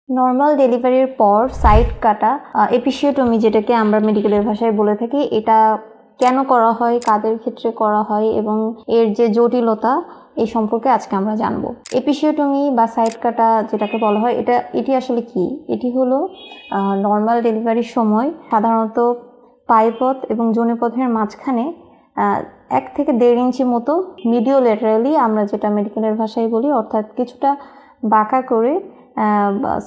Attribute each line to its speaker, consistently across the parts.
Speaker 1: Normal ডেলিভারির পর side কাটা এপিসিওটমি যেটাকে আমরা মেডিকেলের ভাষায় বলে থাকি, এটা কেন করা হয়, কাদের ক্ষেত্রে করা হয় এবং এর যে জটিলতা এই সম্পর্কে আজকে আমরা জানবো। এপিসিওটমি বা সাইড কাটা যেটাকে বলা হয়, এটি আসলে কি? এটি হলো নর্মাল ডেলিভারির সময় সাধারণত পায়পথ এবং যোনিপথের মাঝখানে 1 থেকে 1.5 ইঞ্চি মতো মিডিও ল্যাটারালি, আমরা যেটা মেডিকেলের ভাষায় বলি, অর্থাৎ কিছুটা বাঁকা করে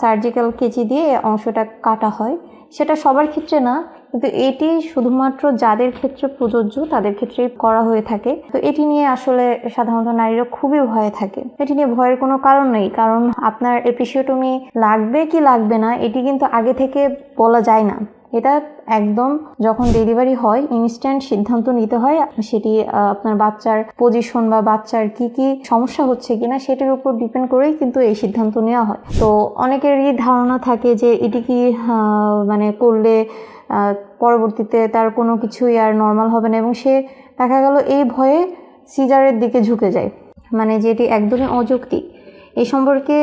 Speaker 1: সার্জিক্যাল কেচি দিয়ে অংশটা কাটা হয়। সেটা সবার ক্ষেত্রে না, কিন্তু এটি শুধুমাত্র যাদের ক্ষেত্রে প্রযোজ্য তাদের ক্ষেত্রেই করা হয়ে থাকে। তো এটি নিয়ে আসলে সাধারণত নারীরা খুবই ভয়ে থাকে। এটি নিয়ে ভয়ের কোনো কারণ নেই, কারণ আপনার এপিসিওটমি লাগবে কি লাগবে না এটি কিন্তু আগে থেকে বলা যায় না। এটা একদম যখন ডেলিভারি হয় ইনস্ট্যান্ট সিদ্ধান্ত নিতে হয়। সেটি আপনার বাচ্চার পজিশন বা বাচ্চার কি কি সমস্যা হচ্ছে কিনা সেটির উপর ডিপেন্ড করেই কিন্তু এই সিদ্ধান্ত নেওয়া হয়। তো অনেকেরই ধারণা থাকে যে এটি কি মানে করলে পরবর্তীতে তার কোনো কিছুই আর নর্মাল হবে না, এবং সে দেখা গেল এই ভয়ে সিজারের দিকে ঝুঁকে যায়, মানে যেটি একদমই অযৌক্তিক। এই সম্পর্কে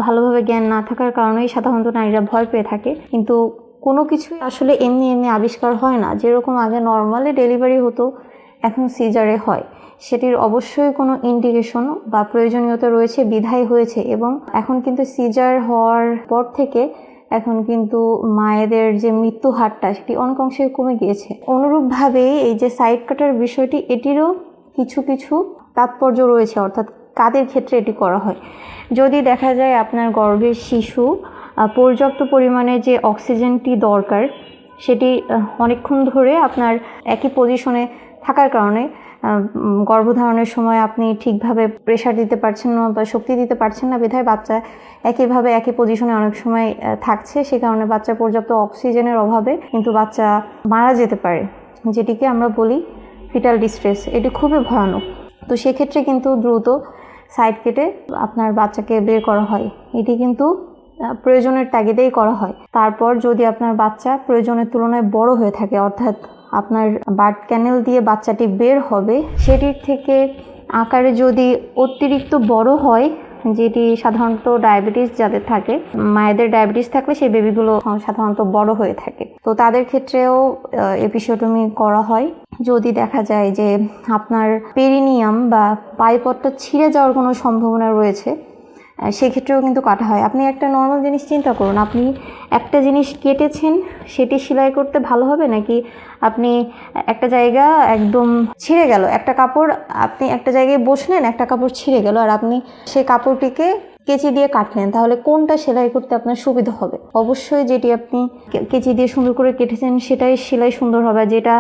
Speaker 1: ভালোভাবে জ্ঞান না থাকার কারণেই সাধারণত নারীরা ভয় পেয়ে থাকে। কিন্তু কোনো কিছু আসলে এমনি এমনি আবিষ্কার হয় না। যেরকম আগে নর্মালি ডেলিভারি হতো, এখন সিজারে হয়, সেটির অবশ্যই কোনো ইন্ডিকেশন বা প্রয়োজনীয়তা রয়েছে, বিধায় হয়েছে। এবং এখন কিন্তু সিজার হওয়ার পর থেকে এখন কিন্তু মায়েদের যে মৃত্যু হারটা সেটি অনেক অংশে কমে গিয়েছে। অনুরূপভাবেই এই যে সাইড কাটার বিষয়টি, এটিরও কিছু কিছু তাৎপর্য রয়েছে, অর্থাৎ কাদের ক্ষেত্রে এটি করা হয়। যদি দেখা যায় আপনার গর্ভের শিশু পর্যাপ্ত পরিমাণে যে অক্সিজেনটি দরকার সেটি অনেকক্ষণ ধরে আপনার একই পজিশনে থাকার কারণে গর্ভধারণের সময় আপনি ঠিকভাবে প্রেশার দিতে পারছেন না বা শক্তি দিতে পারছেন না, বিধায় বাচ্চা একইভাবে একই পজিশনে অনেক সময় থাকছে। সে কারণে বাচ্চার পর্যাপ্ত অক্সিজেনের অভাবে কিন্তু বাচ্চা মারা যেতে পারে, যেটিকে আমরা বলি ফিটাল ডিস্ট্রেস। এটি খুবই ভয়ানক। তো সেক্ষেত্রে কিন্তু দ্রুত সাইড কেটে আপনার বাচ্চাকে বের করা হয়। এটি কিন্তু প্রয়োজনের তাগিদেই করা হয়। তারপর যদি আপনার বাচ্চা প্রয়োজনের তুলনায় বড় হয়ে থাকে, অর্থাৎ আপনার বার্থ ক্যানেল দিয়ে বাচ্চাটি বের হবে, সেটির থেকে আকারে যদি অতিরিক্ত বড় হয়, যেটি সাধারণত ডায়াবেটিস যাদের থাকে, মায়েদের ডায়াবেটিস থাকলে সেই বেবিগুলো সাধারণত বড় হয়ে থাকে, তো তাদের ক্ষেত্রেও এপিসিওটমি করা হয়। যদি দেখা যায় যে আপনার পেরিনিয়াম বা পাইপটটা ছিঁড়ে যাওয়ার কোনো সম্ভাবনা রয়েছে, সেক্ষেত্রেও কিন্তু কাটা হয়। আপনি একটা নর্মাল জিনিস চিন্তা করুন, আপনি একটা জিনিস কেটেছেন, সেটি সেলাই করতে ভালো হবে নাকি আপনি একটা জায়গা একদম ছিঁড়ে গেল, একটা কাপড় আপনি একটা জায়গায় বসলেন, একটা কাপড় ছিঁড়ে গেল আর আপনি সেই কাপড়টিকে কেচি দিয়ে কাটলেন, তাহলে কোনটা সেলাই করতে আপনার সুবিধা হবে? অবশ্যই যেটি আপনি কেচি দিয়ে সুন্দর করে কেটেছেন সেটাই সেলাই সুন্দর হবে, যেটা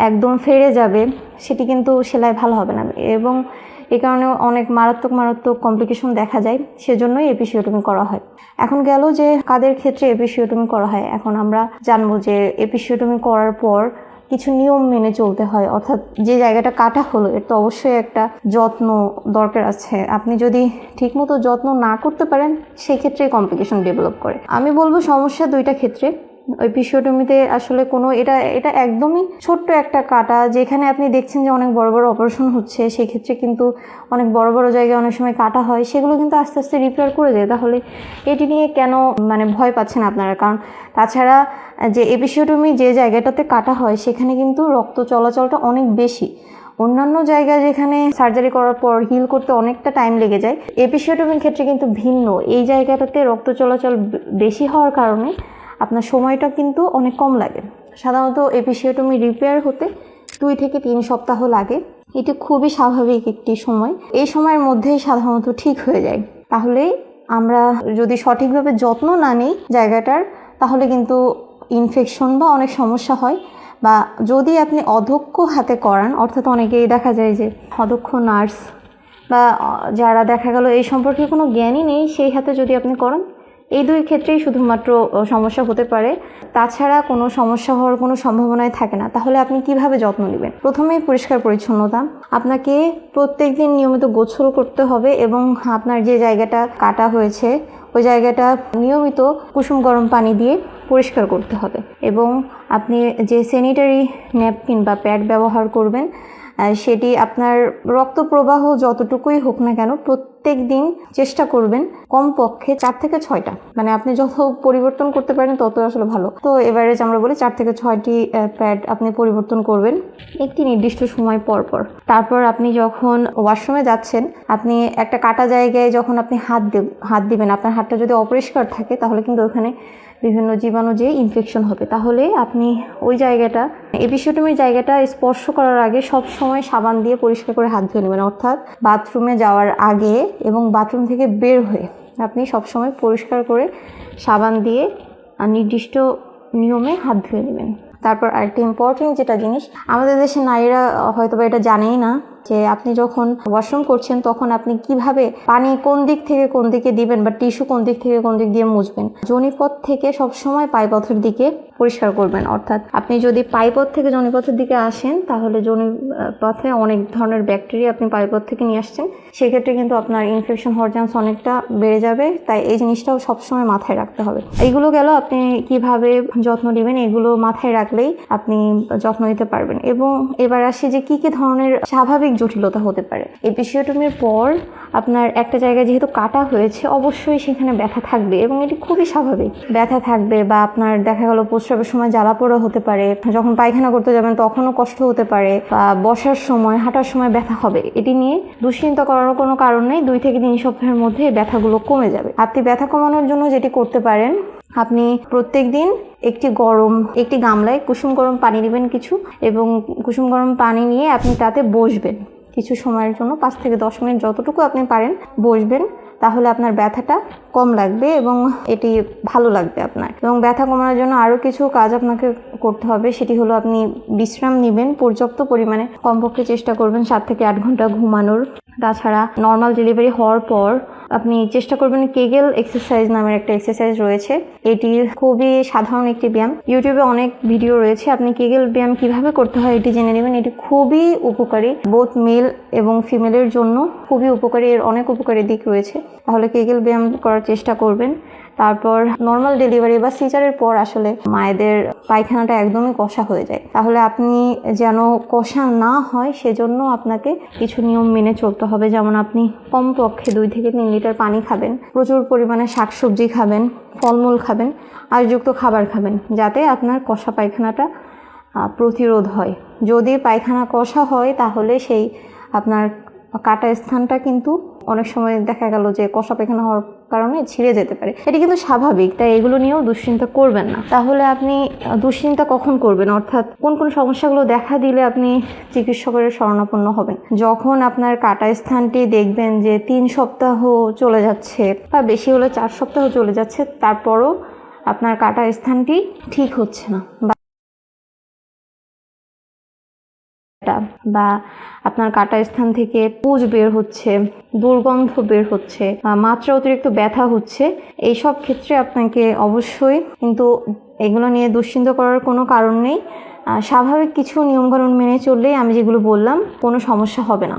Speaker 1: একদম ফেড়ে যাবে সেটি কিন্তু সেলাই ভালো হবে না, এবং এই কারণে অনেক মারাত্মক কমপ্লিকেশন দেখা যায়। সেজন্যই এপিসিওটমি করা হয়। এখন গেল যে কাদের ক্ষেত্রে এপিসিওটমি করা হয়। এখন আমরা জানবো যে এপিসিওটমি করার পর কিছু নিয়ম মেনে চলতে হয়, অর্থাৎ যে জায়গাটা কাটা হলো এর তো অবশ্যই একটা যত্ন দরকার আছে। আপনি যদি ঠিকমতো যত্ন না করতে পারেন, সেক্ষেত্রে কমপ্লিকেশন ডেভেলপ করে। আমি বলবো সমস্যা দুইটা ক্ষেত্রে। এপিসিওটমিতে আসলে কোনো এটা একদমই ছোট্ট একটা কাটা, যেখানে আপনি দেখছেন যে অনেক বড় বড় অপারেশন হচ্ছে, সেক্ষেত্রে কিন্তু অনেক বড় বড় জায়গায় অনেক সময় কাটা হয়, সেগুলো কিন্তু আস্তে আস্তে রিপেয়ার করে দেয়। তাহলে এটি নিয়ে কেন ভয় পাচ্ছেন আপনারা? কারণ তাছাড়া যে এপিসিওটমি যে জায়গাটাতে কাটা হয় সেখানে কিন্তু রক্ত চলাচলটা অনেক বেশি। অন্যান্য জায়গায় যেখানে সার্জারি করার পর হিল করতে অনেকটা টাইম লেগে যায়, এপিসিওটমির ক্ষেত্রে কিন্তু ভিন্ন। এই জায়গাটাতে রক্ত চলাচল বেশি হওয়ার কারণে আপনার সময়টা কিন্তু অনেক কম লাগে। সাধারণত এপিসিওটমি রিপেয়ার হতে 2 থেকে 3 সপ্তাহ লাগে। এটি খুবই স্বাভাবিক একটি সময়। এই সময়ের মধ্যেই সাধারণত ঠিক হয়ে যায়। তাহলে আমরা যদি সঠিকভাবে যত্ন না নিই জায়গাটার, তাহলে কিন্তু ইনফেকশন বা অনেক সমস্যা হয়। বা যদি আপনি অদক্ষ হাতে করান, অর্থাৎ অনেকেই দেখা যায় যে অদক্ষ নার্স বা যারা দেখা গেল এই সম্পর্কে কোনো জ্ঞানই নেই, সেই হাতে যদি আপনি করান, এই 2 ক্ষেত্রেই শুধুমাত্র সমস্যা হতে পারে। তাছাড়া কোনো সমস্যা হওয়ার কোনো সম্ভাবনাই থাকে না। তাহলে আপনি কিভাবে যত্ন নেবেন? প্রথমেই পরিষ্কার পরিচ্ছন্নতা। আপনাকে প্রত্যেকদিন নিয়মিত গোসল করতে হবে এবং আপনার যে জায়গাটা কাটা হয়েছে ওই জায়গাটা নিয়মিত কুসুম গরম পানি দিয়ে পরিষ্কার করতে হবে। এবং আপনি যে স্যানিটারি ন্যাপকিন বা প্যাড ব্যবহার করবেন, সেটি আপনার রক্ত প্রবাহ যতটুকুই হোক না কেন প্রত্যেক দিন চেষ্টা করবেন কমপক্ষে 4 থেকে 6টা, মানে আপনি যত পরিবর্তন করতে পারেন তত আসলে ভালো। তো এভারেজ আমরা বলি 4 থেকে 6টি প্যাড আপনি পরিবর্তন করবেন একটি নির্দিষ্ট সময় পর পর। তারপর আপনি যখন ওয়াশরুমে যাচ্ছেন, আপনি একটা কাটা জায়গায় যখন আপনি হাত দিবেন, আপনার হাতটা যদি অপরিষ্কার থাকে তাহলে কিন্তু ওখানে বিভিন্ন জীবাণু যে ইনফেকশন হবে। তাহলে আপনি ওই জায়গাটা, এপিসিওটমির জায়গাটা স্পর্শ করার আগে সব সময় সাবান দিয়ে পরিষ্কার করে হাত ধুয়ে নেবেন। অর্থাৎ বাথরুমে যাওয়ার আগে এবং বাথরুম থেকে বের হয়ে আপনি সবসময় পরিষ্কার করে সাবান দিয়ে নির্দিষ্ট নিয়মে হাত ধুয়ে নেবেন। তারপর আরেকটি ইম্পর্টেন্ট যেটা জিনিস, আমাদের দেশে নারীরা হয়তো বা এটা জানেই না যে আপনি যখন ওয়াশরুম করছেন তখন আপনি কিভাবে পানি কোন দিক থেকে কোন দিকে দিবেন বা টিস্যু কোন দিক থেকে কোন দিক দিয়ে মুছবেন। যোনিপথ থেকে সবসময় পায়পথের দিকে পরিষ্কার করবেন। অর্থাৎ আপনি যদি পায়পথ থেকে যোনিপথের দিকে আসেন তাহলে যোনিপথে অনেক ধরনের ব্যাকটেরিয়া আপনি পায়পথ থেকে নিয়ে আসছেন, সেক্ষেত্রে কিন্তু আপনার ইনফেকশন হওয়ার চান্স অনেকটা বেড়ে যাবে। তাই এই জিনিসটাও সবসময় মাথায় রাখতে হবে। এইগুলো গেল আপনি কিভাবে যত্ন নেবেন, এগুলো মাথায় রাখলেই আপনি যত্ন নিতে পারবেন। এবং এবার আসি যে কি কি ধরনের স্বাভাবিক জটিলতা হতে পারে। এপিসিওটমির পর আপনার একটা জায়গায় যেহেতু কাটা হয়েছে, অবশ্যই সেখানে ব্যথা থাকবে এবং এটি খুবই স্বাভাবিক। ব্যথা থাকবে বা আপনার দেখা গেল প্রস্রাবের সময় জ্বালা পোড়া হতে পারে, যখন পায়খানা করতে যাবেন তখনও কষ্ট হতে পারে, বা বসার সময় হাঁটার সময় ব্যথা হবে। এটি নিয়ে দুশ্চিন্তা করার কোনো কারণ নেই। 2 থেকে 3 সপ্তাহের মধ্যে এই ব্যথাগুলো কমে যাবে। আপনি ব্যথা কমানোর জন্য যেটি করতে পারেন, আপনি প্রত্যেক দিন একটি গামলায় কুসুম গরম পানি নেবেন কিছু, এবং কুসুম গরম পানি নিয়ে আপনি তাতে বসবেন কিছু সময়ের জন্য, 5 থেকে 10 মিনিট যতটুকু আপনি পারেন বসবেন। তাহলে আপনার ব্যথাটা কম লাগবে এবং এটি ভালো লাগবে আপনার। এবং ব্যথা কমানোর জন্য আরও কিছু কাজ আপনাকে করতে হবে, সেটি হলো আপনি বিশ্রাম নেবেন পর্যাপ্ত পরিমাণে, কমপক্ষে চেষ্টা করবেন 7 থেকে 8 ঘন্টা ঘুমানোর। তাছাড়া নর্মাল ডেলিভারি হওয়ার পর আপনি চেষ্টা করবেন কেগেল এক্সারসাইজ নামের একটা এক্সারসাইজ রয়েছে। এটি খুবই সাধারণ একটি ব্যায়াম, ইউটিউবে অনেক ভিডিও রয়েছে। আপনি কেগেল ব্যায়াম কিভাবে করতে হয় এটি জেনে নেবেন। এটি খুবই উপকারী, বোথ মেল এবং ফিমেলের জন্য খুবই উপকারী, এর অনেক উপকারী দিক রয়েছে। তাহলে কেগেল ব্যায়াম করার চেষ্টা করবেন। তারপর নর্মাল ডেলিভারি বা সিজারের পর আসলে মায়েদের পায়খানাটা একদমই কষা হয়ে যায়। তাহলে আপনি যেন কষা না হয় সেজন্য আপনাকে কিছু নিয়ম মেনে চলতে হবে। যেমন আপনি কমপক্ষে 2 থেকে 3 লিটার পানি খাবেন, প্রচুর পরিমাণে শাকসবজি খাবেন, ফলমূল খাবেন, আয়যুক্ত খাবার খাবেন, যাতে আপনার কষা পায়খানাটা প্রতিরোধ হয়। যদি পায়খানা কষা হয় তাহলে সেই আপনার কাটা স্থানটা কিন্তু অনেক সময় দেখা গেল যে কষা পায়খানা হওয়ার কারণে ছিঁড়ে যেতে পারে। এটি কিন্তু স্বাভাবিক, তাই এগুলো নিয়েও দুশ্চিন্তা করবেন না। তাহলে আপনি দুশ্চিন্তা কখন করবেন, অর্থাৎ কোন কোন সমস্যাগুলো দেখা দিলে আপনি চিকিৎসকের শরণাপন্ন হবেন? যখন আপনার কাটা স্থানটি দেখবেন যে 3 সপ্তাহ চলে যাচ্ছে বা বেশি হলে 4 সপ্তাহ চলে যাচ্ছে, তারপরও আপনার কাটা স্থানটি ঠিক হচ্ছে না, বা আপনার কাটা স্থান থেকে পুঁজ বের হচ্ছে, দুর্গন্ধ বের হচ্ছে, মাত্রা অতিরিক্ত ব্যথা হচ্ছে, এইসব ক্ষেত্রে আপনাকে অবশ্যই কিন্তু এগুলো নিয়ে দুশ্চিন্তা করার কোনো কারণ নেই। স্বাভাবিক কিছু নিয়মকানুন মেনে চললেই আমি যেগুলো বললাম কোনো সমস্যা হবে না।